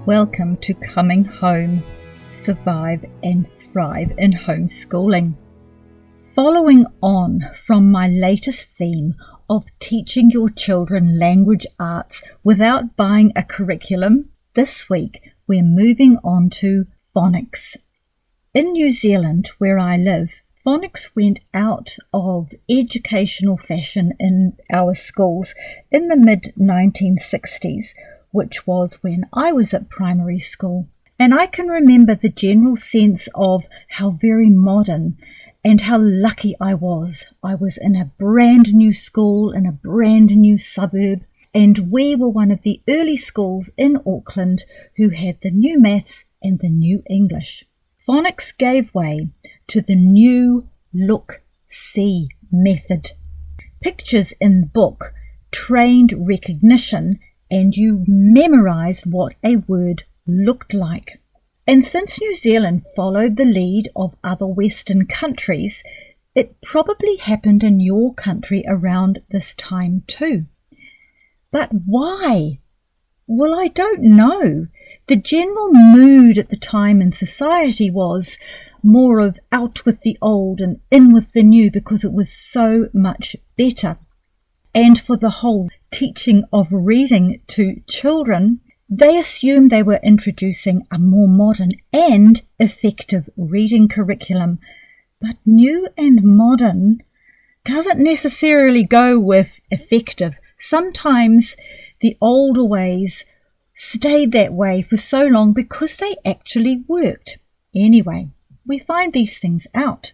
Welcome to Coming Home, Survive and Thrive in Homeschooling. Following on from my latest theme of teaching your children language arts without buying a curriculum, this week we're moving on to phonics. In New Zealand, where I live, phonics went out of educational fashion in our schools in the mid-1960s, which was when I was at primary school. And I can remember the general sense of how very modern and how lucky I was. I was in a brand new school in a brand new suburb, and we were one of the early schools in Auckland who had the new maths and the new English. Phonics gave way to the new look-see method. Pictures in the book trained recognition, and you memorised what a word looked like. And since New Zealand followed the lead of other Western countries, it probably happened in your country around this time too. But why? Well, I don't know. The general mood at the time in society was more of out with the old and in with the new because it was so much better. And for the whole teaching of reading to children, they assumed they were introducing a more modern and effective reading curriculum. But new and modern doesn't necessarily go with effective. Sometimes the older ways stayed that way for so long because they actually worked. Anyway, we find these things out.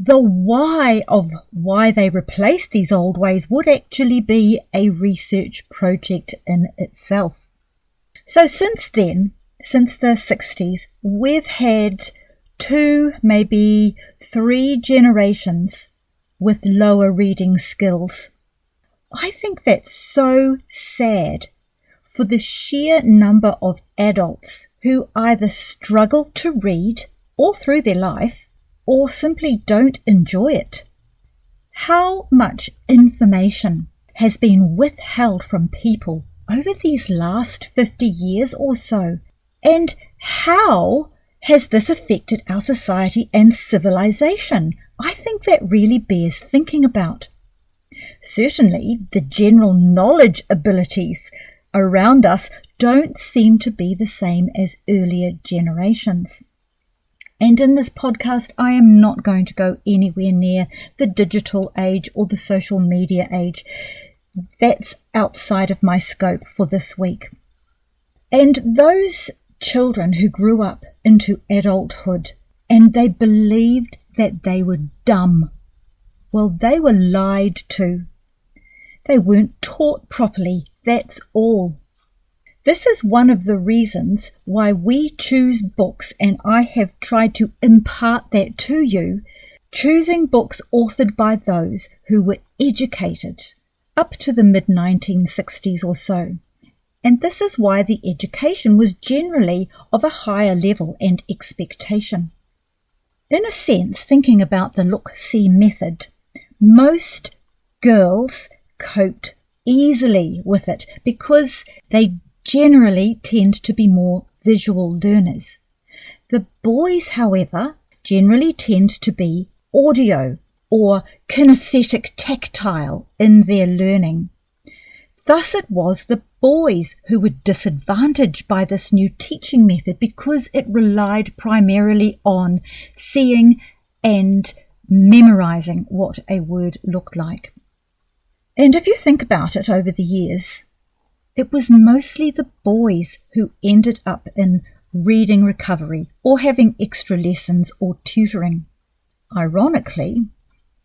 The why of why they replaced these old ways would actually be a research project in itself. So since then, since the 60s, we've had 2, maybe 3 generations with lower reading skills. I think that's so sad for the sheer number of adults who either struggle to read all through their life or simply don't enjoy it. How much information has been withheld from people over these last 50 years or so? And how has this affected our society and civilization? I think that really bears thinking about. Certainly, the general knowledge abilities around us don't seem to be the same as earlier generations. And in this podcast, I am not going to go anywhere near the digital age or the social media age. That's outside of my scope for this week. And those children who grew up into adulthood and they believed that they were dumb, well, they were lied to. They weren't taught properly, that's all. This is one of the reasons why we choose books, and I have tried to impart that to you, choosing books authored by those who were educated up to the mid-1960s or so. And this is why the education was generally of a higher level and expectation. In a sense, thinking about the look-see method, most girls coped easily with it because they generally tend to be more visual learners. The boys, however, generally tend to be audio or kinesthetic tactile in their learning. Thus it was the boys who were disadvantaged by this new teaching method because it relied primarily on seeing and memorizing what a word looked like. And if you think about it over the years, it was mostly the boys who ended up in reading recovery or having extra lessons or tutoring. Ironically,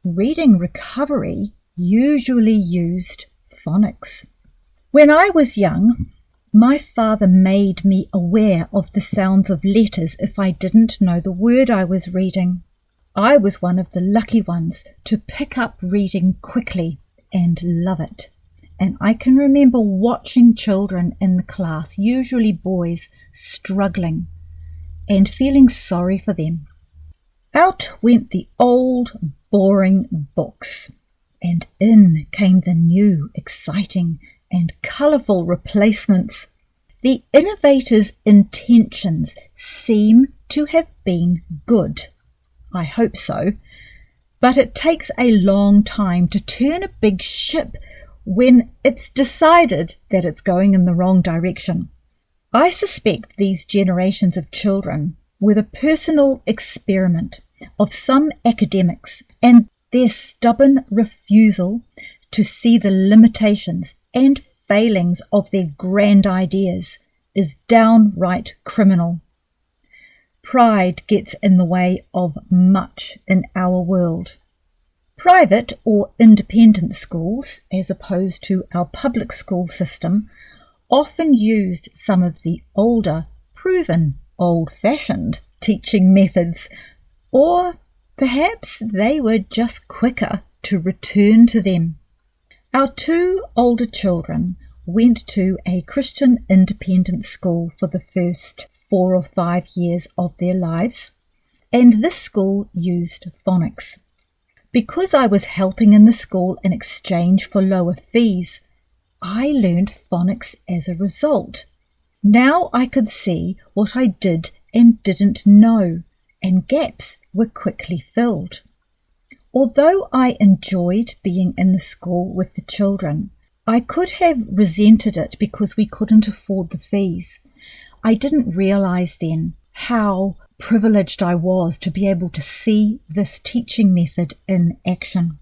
reading recovery usually used phonics. When I was young, my father made me aware of the sounds of letters if I didn't know the word I was reading. I was one of the lucky ones to pick up reading quickly and love it. And I can remember watching children in the class, usually boys, struggling and feeling sorry for them. Out went the old, boring books, and in came the new, exciting and colourful replacements. The innovators' intentions seem to have been good. I hope so. But it takes a long time to turn a big ship when it's decided that it's going in the wrong direction. I suspect these generations of children were the personal experiment of some academics, and their stubborn refusal to see the limitations and failings of their grand ideas is downright criminal. Pride gets in the way of much in our world. Private or independent schools, as opposed to our public school system, often used some of the older, proven, old-fashioned teaching methods, or perhaps they were just quicker to return to them. Our two older children went to a Christian independent school for the first 4 or 5 years of their lives, and this school used phonics. Because I was helping in the school in exchange for lower fees, I learned phonics as a result. Now I could see what I did and didn't know, and gaps were quickly filled. Although I enjoyed being in the school with the children, I could have resented it because we couldn't afford the fees. I didn't realize then how privileged I was to be able to see this teaching method in action.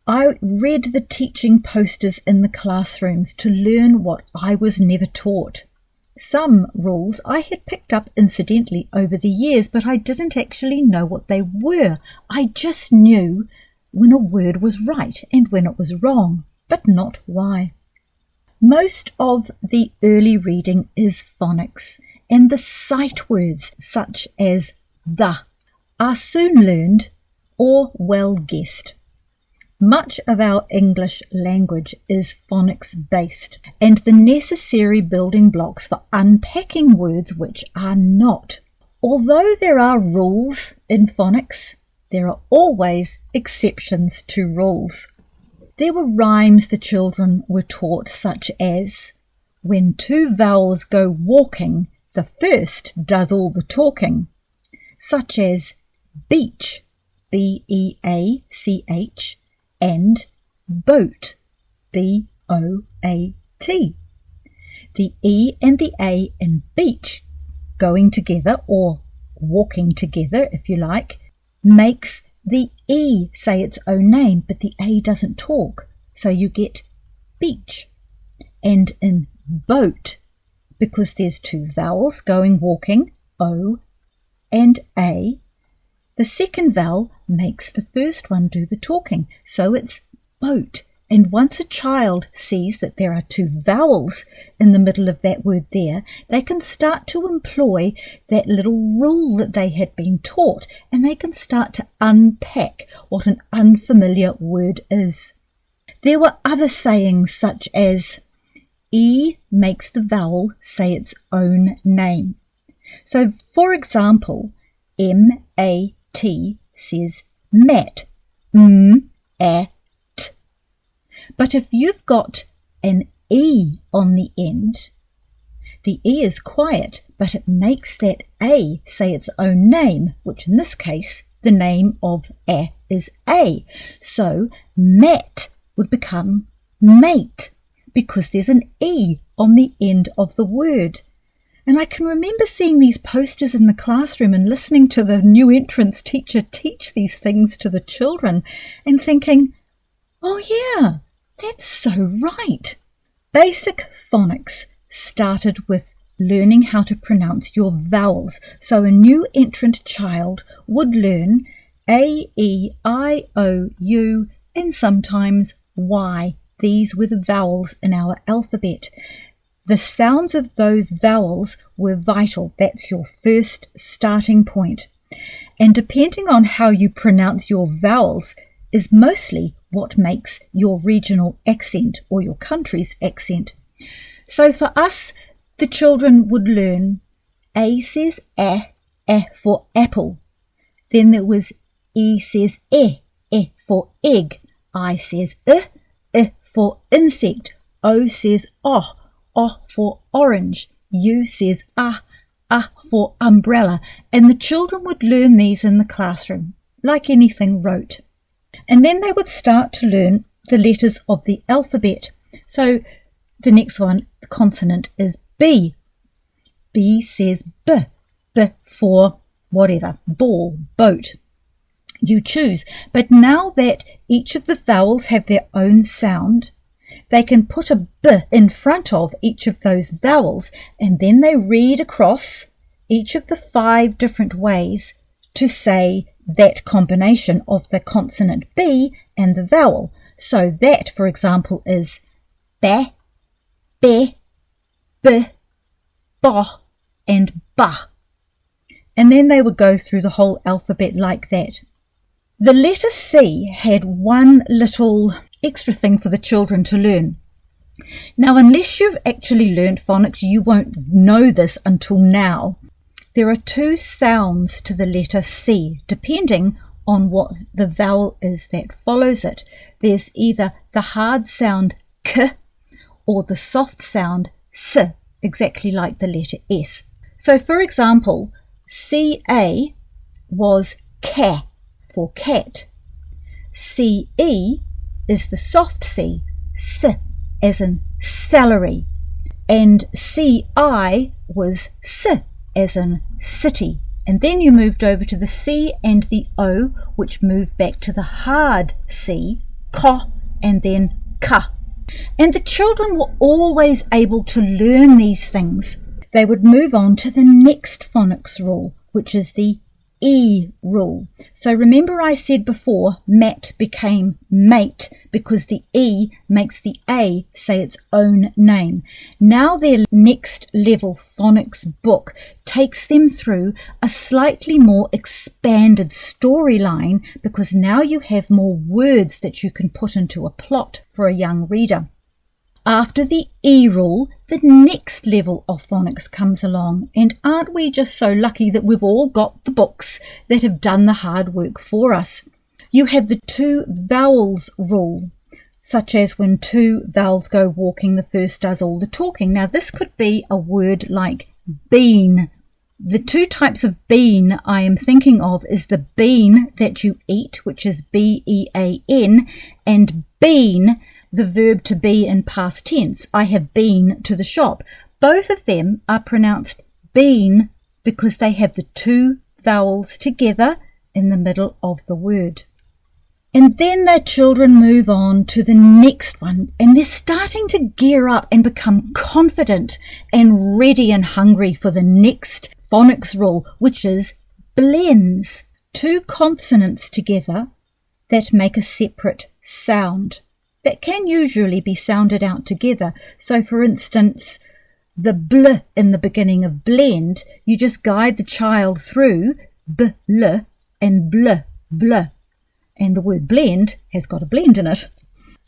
I read the teaching posters in the classrooms to learn what I was never taught. Some rules I had picked up incidentally over the years, but I didn't actually know what they were. I just knew when a word was right and when it was wrong, but not why. Most of the early reading is phonics, and the sight words such as the are soon learned or well guessed. Much of our English language is phonics based, and the necessary building blocks for unpacking words which are not. Although there are rules in phonics, there are always exceptions to rules. There were rhymes the children were taught, such as, when two vowels go walking, the first does all the talking, such as beach, B-E-A-C-H, and boat, B-O-A-T. The E and the A in beach, going together or walking together if you like, makes the E say its own name, but the A doesn't talk, so you get beach. And in boat, because there's two vowels going walking, O and A, the second vowel makes the first one do the talking, so it's boat. And once a child sees that there are two vowels in the middle of that word there, they can start to employ that little rule that they had been taught, and they can start to unpack what an unfamiliar word is. There were other sayings such as E makes the vowel say its own name. So, for example, M-A-T says mat, M-A-T. But if you've got an E on the end, the E is quiet, but it makes that A say its own name, which in this case, the name of A is A. So mat would become mate, because there's an E on the end of the word. And I can remember seeing these posters in the classroom and listening to the new entrance teacher teach these things to the children and thinking, oh yeah, that's so right. Basic phonics started with learning how to pronounce your vowels. So a new entrant child would learn A, E, I, O, U, and sometimes Y. These were the vowels in our alphabet. The sounds of those vowels were vital. That's your first starting point. And depending on how you pronounce your vowels is mostly what makes your regional accent or your country's accent. So for us, the children would learn A says A for apple. Then there was E says E for egg. I says I for insect. O says O for orange. U says A for umbrella. And the children would learn these in the classroom, like anything rote. And then they would start to learn the letters of the alphabet. So the next one, the consonant, is B. B says B. B for whatever, ball, boat. You choose. But now that each of the vowels have their own sound, they can put a B in front of each of those vowels, and then they read across each of the 5 different ways to say that combination of the consonant B and the vowel. So that, for example, is ba, be, b, ba, and ba. And then they would go through the whole alphabet like that. The letter C had one little extra thing for the children to learn. Now, unless you've actually learned phonics, you won't know this until now. There are 2 sounds to the letter C, depending on what the vowel is that follows it. There's either the hard sound K or the soft sound S, exactly like the letter S. So, for example, CA was ca for cat. CE is the soft C, S as in celery. And CI was S as in city. And then you moved over to the C and the O, which moved back to the hard C, ka, and then ka. And the children were always able to learn these things. They would move on to the next phonics rule, which is the E rule. So remember I said before, mat became mate because the E makes the A say its own name. Now their next level phonics book takes them through a slightly more expanded storyline because now you have more words that you can put into a plot for a young reader. After the E rule, the next level of phonics comes along, and aren't we just so lucky that we've all got the books that have done the hard work for us? You have the 2 vowels rule, such as when 2 vowels go walking, the first does all the talking. Now this could be a word like bean. The 2 types of bean I am thinking of is the bean that you eat, which is B-E-A-N, and bean, the verb to be in past tense. I have been to the shop. Both of them are pronounced bean because they have the 2 vowels together in the middle of the word. And then the children move on to the next one, and they're starting to gear up and become confident and ready and hungry for the next phonics rule, which is blends. 2 consonants together that make a separate sound that can usually be sounded out together. So, for instance, the bl in the beginning of blend, you just guide the child through bl and bl, bl. And the word blend has got a blend in it.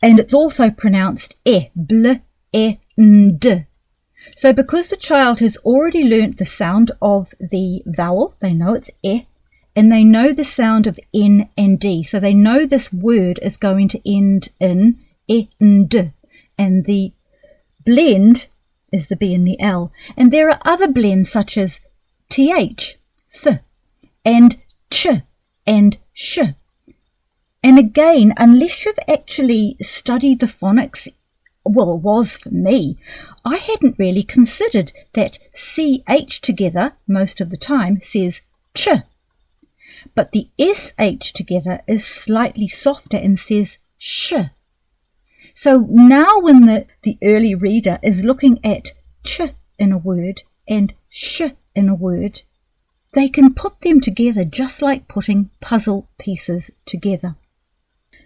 And it's also pronounced bl, d. So because the child has already learnt the sound of the vowel, they know it's and they know the sound of N and D. So they know this word is going to end in d, and the blend is the B and the L. And there are other blends such as th, th, and ch and sh. And again, unless you've actually studied the phonics, well, it was for me, I hadn't really considered that ch together most of the time says ch, but the sh together is slightly softer and says sh. So now when the early reader is looking at ch in a word and sh in a word, they can put them together just like putting puzzle pieces together.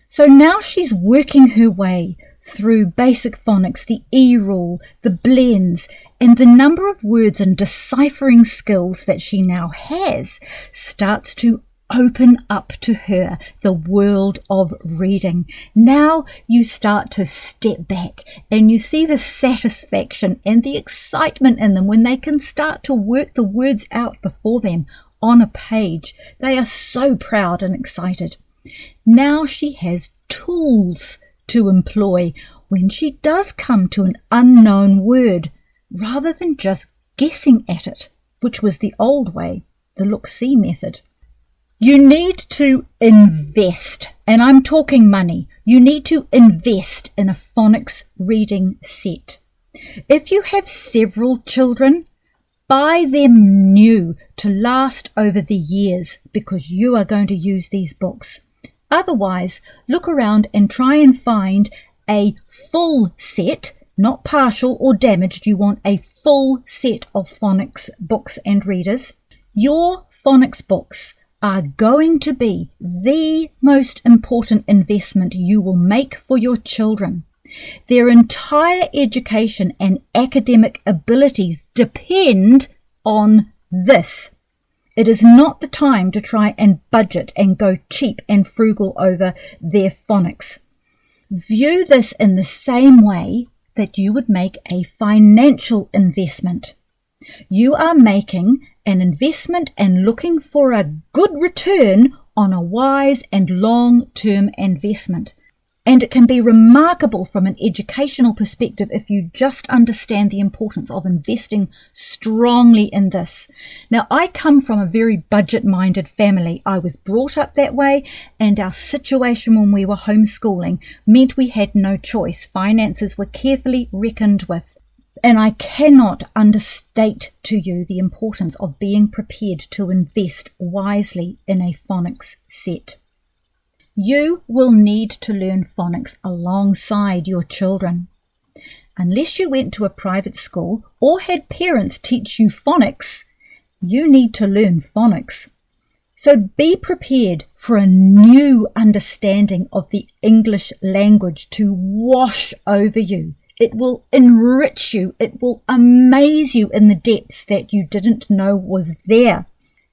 So now she's working her way through basic phonics, the E rule, the blends, and the number of words and deciphering skills that she now has starts to open up to her the world of reading. Now you start to step back and you see the satisfaction and the excitement in them when they can start to work the words out before them on a page. They are so proud and excited. Now she has tools to employ. when she does come to an unknown word, rather than just guessing at it, which was the old way, the look-see method. You need to invest, and I'm talking money. You need to invest in a phonics reading set. If you have several children, buy them new to last over the years, because you are going to use these books. Otherwise, look around and try and find a full set, not partial or damaged. You want a full set of phonics books and readers. Your phonics books are going to be the most important investment you will make for your children. Their entire education and academic abilities depend on this. It is not the time to try and budget and go cheap and frugal over their phonics. View this in the same way that you would make a financial investment. You are making an investment and looking for a good return on a wise and long-term investment. And it can be remarkable from an educational perspective if you just understand the importance of investing strongly in this. Now, I come from a very budget-minded family. I was brought up that way, and our situation when we were homeschooling meant we had no choice. Finances were carefully reckoned with. And I cannot understate to you the importance of being prepared to invest wisely in a phonics set. You will need to learn phonics alongside your children. Unless you went to a private school or had parents teach you phonics, you need to learn phonics. So be prepared for a new understanding of the English language to wash over you. It will enrich you. It will amaze you in the depths that you didn't know was there.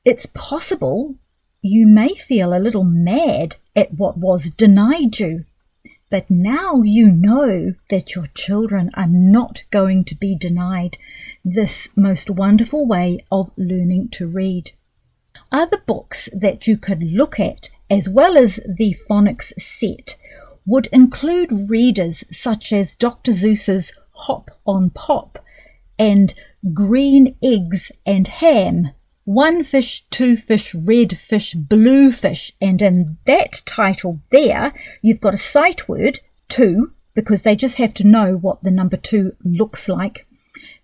It's possible you may feel a little mad at what was denied you, but now you know that your children are not going to be denied this most wonderful way of learning to read. Other books that you could look at, as well as the phonics set, would include readers such as Dr. Seuss's Hop on Pop and Green Eggs and Ham, One Fish, Two Fish, Red Fish, Blue Fish. And in that title there, you've got a sight word, two, because they just have to know what the number two looks like.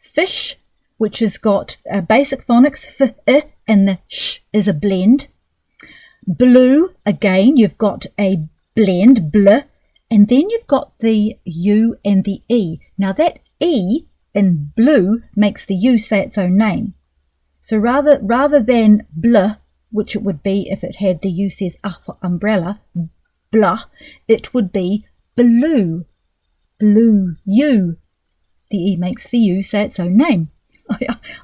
Fish, which has got basic phonics, f, and the sh is a blend. Blue, again, you've got a blend, bl, and then you've got the U and the E. Now that E in blue makes the U say its own name. So rather than bl, which it would be if it had the U says for umbrella, blah, it would be blue, blue, U. The E makes the U say its own name.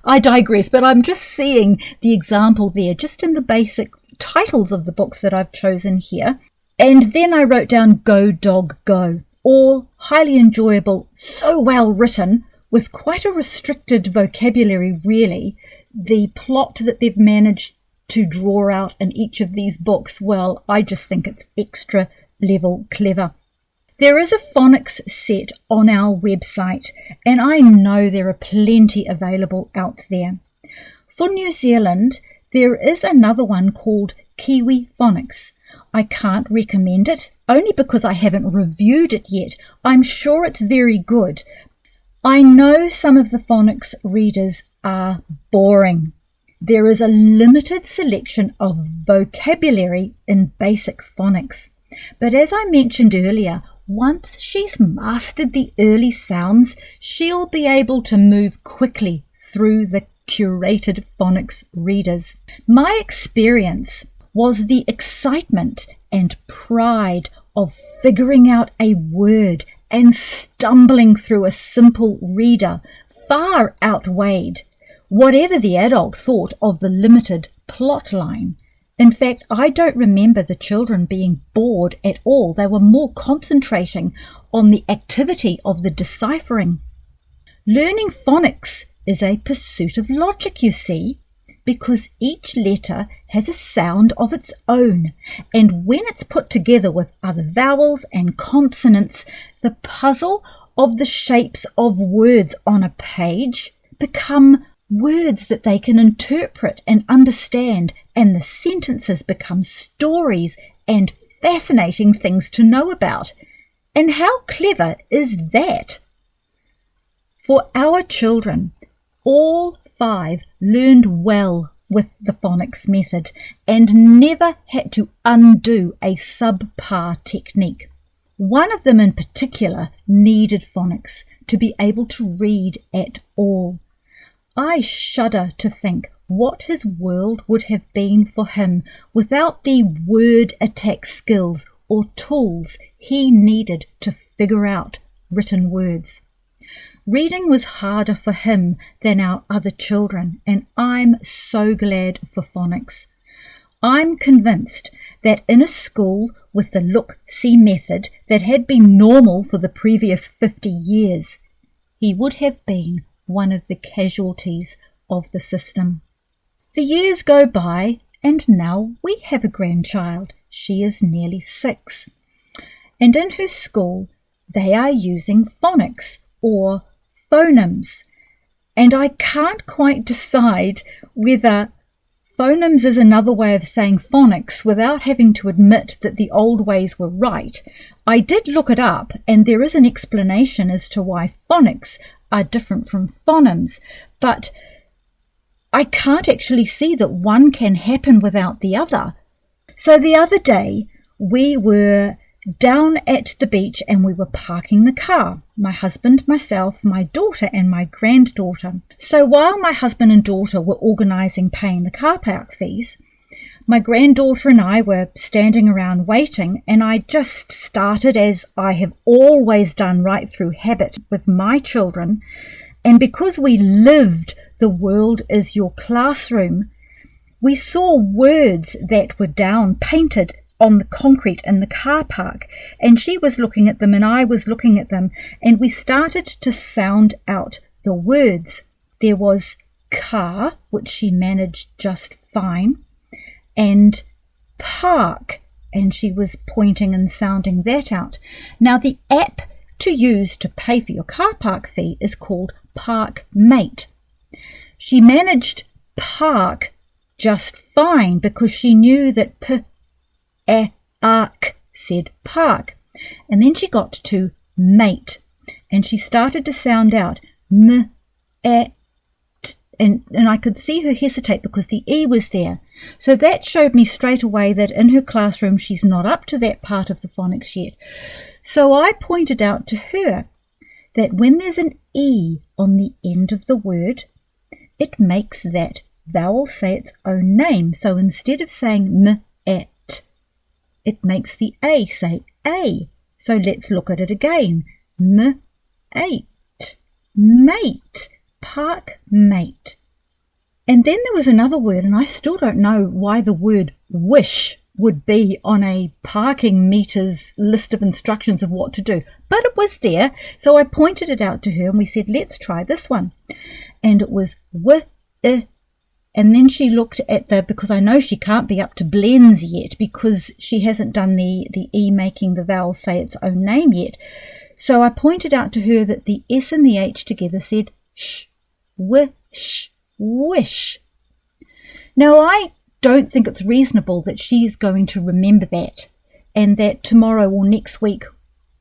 I digress, but I'm just seeing the example there, just in the basic titles of the books that I've chosen here. And then I wrote down Go Dog Go, all highly enjoyable, so well written, with quite a restricted vocabulary really. The plot that they've managed to draw out in each of these books, well, I just think it's extra level clever. There is a phonics set on our website, and I know there are plenty available out there. For New Zealand, there is another one called Kiwi Phonics. I can't recommend it, only because I haven't reviewed it yet. I'm sure it's very good. I know some of the phonics readers are boring. There is a limited selection of vocabulary in basic phonics. But as I mentioned earlier, once she's mastered the early sounds, she'll be able to move quickly through the curated phonics readers. My experience was the excitement and pride of figuring out a word and stumbling through a simple reader far outweighed whatever the adult thought of the limited plot line. In fact, I don't remember the children being bored at all. They were more concentrating on the activity of the deciphering. Learning phonics is a pursuit of logic, you see. because each letter has a sound of its own, and when it's put together with other vowels and consonants, the puzzle of the shapes of words on a page become words that they can interpret and understand, and the sentences become stories and fascinating things to know about. And how clever is that? For our children, all 5 learned well with the phonics method and never had to undo a subpar technique. One of them in particular needed phonics to be able to read at all. I shudder to think what his world would have been for him without the word attack skills or tools he needed to figure out written words. Reading was harder for him than our other children, and I'm so glad for phonics. I'm convinced that in a school with the look-see method that had been normal for the previous 50 years, he would have been one of the casualties of the system. The years go by, and now we have a grandchild. She is nearly 6. And in her school, they are using phonics or phonemes. And I can't quite decide whether phonemes is another way of saying phonics without having to admit that the old ways were right. I did look it up, and there is an explanation as to why phonics are different from phonemes, but I can't actually see that one can happen without the other. So the other day we were down at the beach and we were parking the car. My husband, myself, my daughter and my granddaughter. So while my husband and daughter were organising paying the car park fees, my granddaughter and I were standing around waiting, and I just started, as I have always done right through habit with my children, and because we lived the world is your classroom, we saw words that were down painted on the concrete in the car park, and she was looking at them and I was looking at them, and we started to sound out the words. There was car, which she managed just fine, and park, and she was pointing and sounding that out. Now the app to use to pay for your car park fee is called Parkmate. She managed park just fine because she knew that ark said park, and then she got to mate and she started to sound out and I could see her hesitate because the E was there. So that showed me straight away that in her classroom she's not up to that part of the phonics yet. So I pointed out to her that when there's an E on the end of the word, it makes that vowel say its own name. So instead of saying m-at, it makes the A say A. So let's look at it again. M-ate, mate, park mate. And then there was another word, and I still don't know why the word wish would be on a parking meter's list of instructions of what to do. But it was there, so I pointed it out to her and we said, let's try this one. And it was and then she looked at because I know she can't be up to blends yet because she hasn't done the E making the vowel say its own name yet. So I pointed out to her that the S and the H together said sh, wish, wish. Now I don't think it's reasonable that she's going to remember that and that tomorrow or next week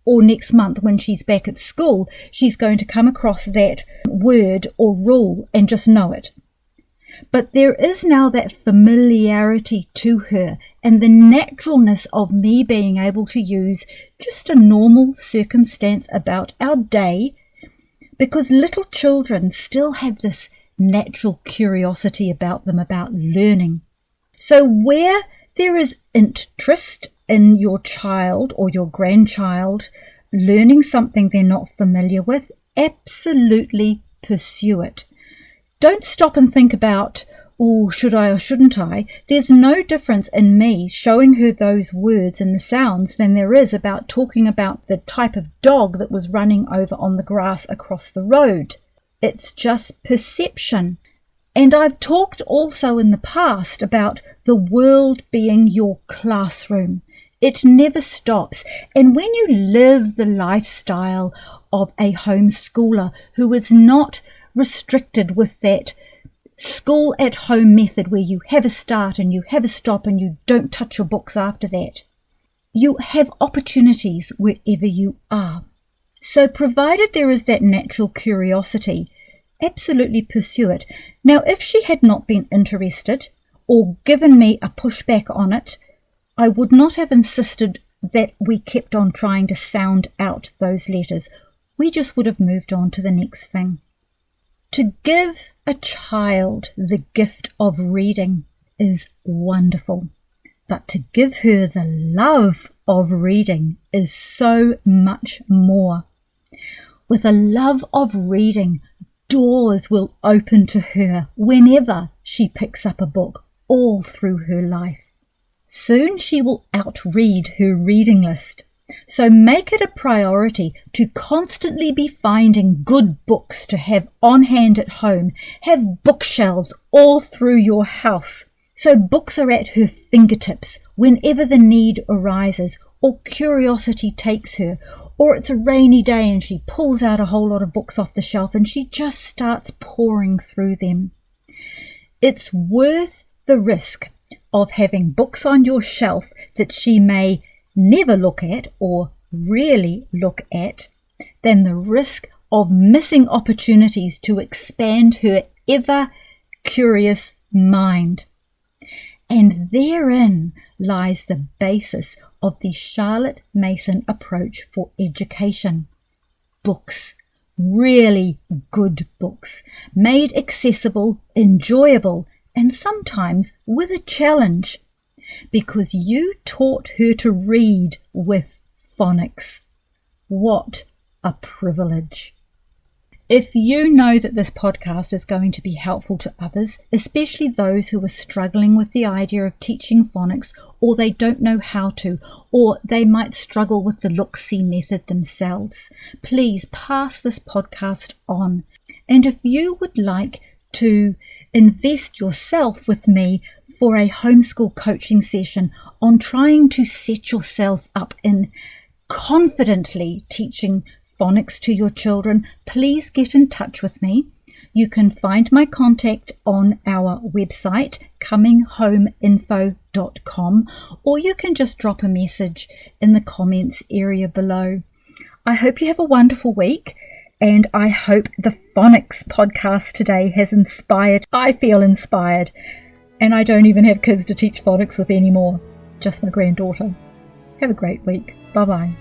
or next month when she's back at school, she's going to come across that word or rule and just know it. But there is now that familiarity to her and the naturalness of me being able to use just a normal circumstance about our day, because little children still have this natural curiosity about them, about learning. So where there is interest in your child or your grandchild learning something they're not familiar with, absolutely pursue it. Don't stop and think about, oh, should I or shouldn't I? There's no difference in me showing her those words and the sounds than there is about talking about the type of dog that was running over on the grass across the road. It's just perception. And I've talked also in the past about the world being your classroom. It never stops. And when you live the lifestyle of a homeschooler who is not restricted with that school at home method where you have a start and you have a stop and you don't touch your books after that, you have opportunities wherever you are. So provided there is that natural curiosity, absolutely pursue it. Now, if she had not been interested or given me a pushback on it, I would not have insisted that we kept on trying to sound out those letters. We just would have moved on to the next thing. To give a child the gift of reading is wonderful, but to give her the love of reading is so much more. With a love of reading, doors will open to her whenever she picks up a book all through her life. Soon she will outread her reading list. So make it a priority to constantly be finding good books to have on hand at home. Have bookshelves all through your house, so books are at her fingertips whenever the need arises, or curiosity takes her, or it's a rainy day and she pulls out a whole lot of books off the shelf and she just starts pouring through them. It's worth the risk of having books on your shelf that she may never look at or really look at than the risk of missing opportunities to expand her ever curious mind. And therein lies the basis of the Charlotte Mason approach for education. Books, really good books, made accessible, enjoyable, and sometimes with a challenge, because you taught her to read with phonics. What a privilege. If you know that this podcast is going to be helpful to others, especially those who are struggling with the idea of teaching phonics, or they don't know how to, or they might struggle with the look-see method themselves, please pass this podcast on. And if you would like to invest yourself with me for a homeschool coaching session on trying to set yourself up in confidently teaching phonics to your children, please get in touch with me. You can find my contact on our website, cominghomeinfo.com, or you can just drop a message in the comments area below. I hope you have a wonderful week, and I hope the phonics podcast today has inspired. I feel inspired, and I don't even have kids to teach phonics with anymore, just my granddaughter. Have a great week. Bye-bye.